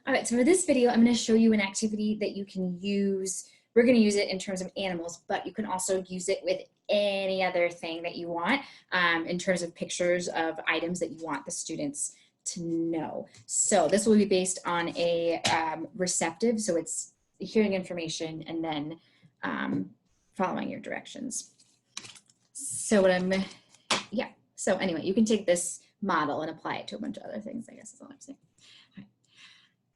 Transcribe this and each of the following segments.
All right, so for this video, I'm going to show you an activity that you can use. We're going to use it in terms of animals, but you can also use it with any other thing that you want in terms of pictures of items that you want the students to know. So this will be based on a receptive, so it's hearing information and then following your directions. So so anyway, you can take this model and apply it to a bunch of other things, I guess is all I'm saying.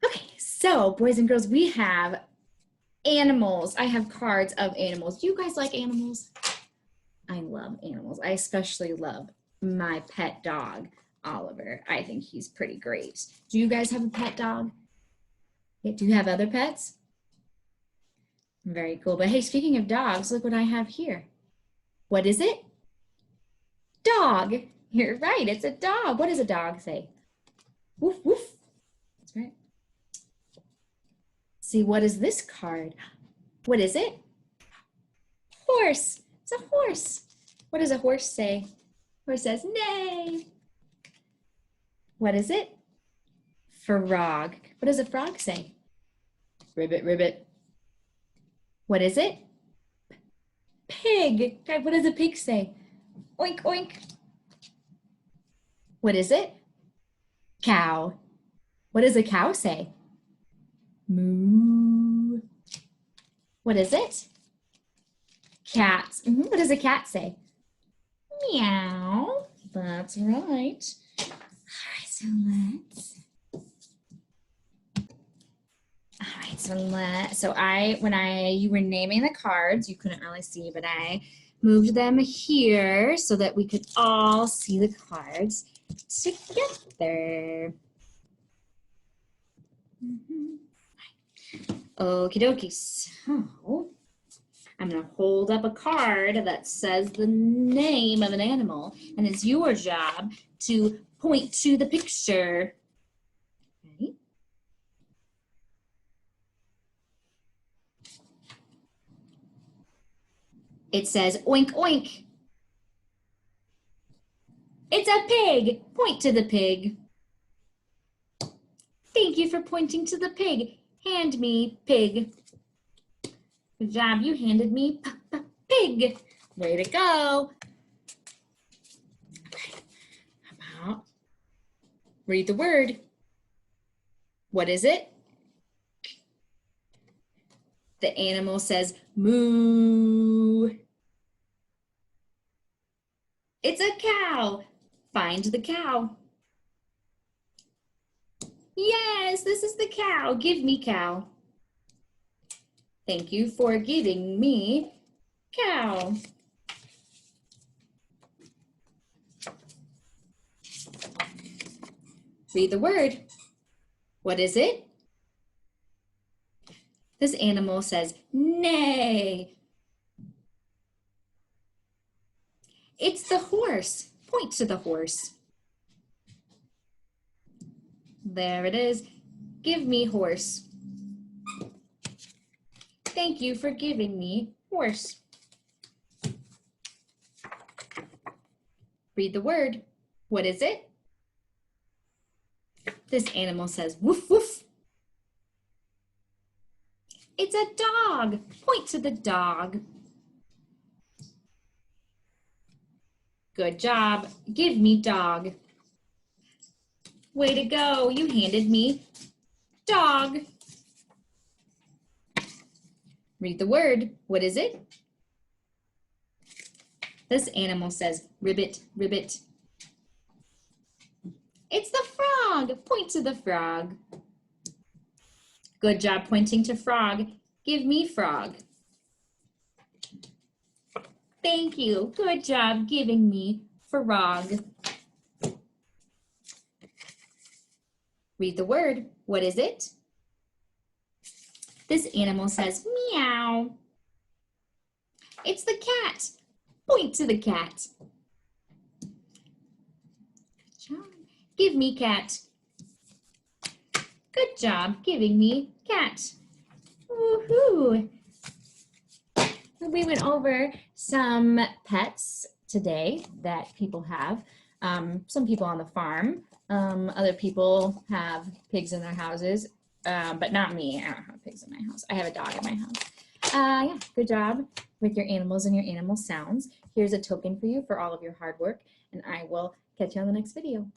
Okay, so boys and girls, we have animals. I have cards of animals. Do you guys like animals? I love animals. I especially love my pet dog, Oliver. I think he's pretty great. Do you guys have a pet dog? Do you have other pets? Very cool. But hey, speaking of dogs, look what I have here. What is it? Dog. You're right, it's a dog. What does a dog say? Woof, woof. That's right. See, what is this card? What is it? Horse. It's a horse. What does a horse say? Horse says, neigh. What is it? Frog. What does a frog say? Ribbit, ribbit. What is it? Pig. God, what does a pig say? Oink, oink. What is it? Cow. What does a cow say? Moo. What is it? Cat. What does a cat say? Meow. That's right. When you were naming the cards, you couldn't really see, but I moved them here so that we could all see the cards together. Okie dokie. So I'm going to hold up a card that says the name of an animal, and it's your job to point to the picture. Ready? It says oink oink. It's a pig. Point to the pig. Thank you for pointing to the pig. Hand me pig. Good job, you handed me pig. Way to go. Okay. How about read the word? What is it? The animal says moo. It's a cow. Find the cow. Yes, this is the cow. Give me cow. Thank you for giving me cow. Read the word. What is it? This animal says neigh. It's the horse. Point to the horse. There it is. Give me horse. Thank you for giving me horse. Read the word. What is it? This animal says woof woof. It's a dog. Point to the dog. Good job. Give me dog. Way to go. You handed me dog. Read the word. What is it? This animal says ribbit, ribbit. It's the frog. Point to the frog. Good job pointing to frog. Give me frog. Thank you. Good job giving me frog. Read the word. What is it? This animal says meow. It's the cat. Point to the cat. Good job. Give me cat. Good job giving me cat. Woohoo! We went over some pets today that people have. Some people on the farm, other people have pigs in their houses. but not me. I don't have pigs in my house. I have a dog in my house. Yeah, good job with your animals and your animal sounds. Here's a token for you for all of your hard work, and I will catch you on the next video.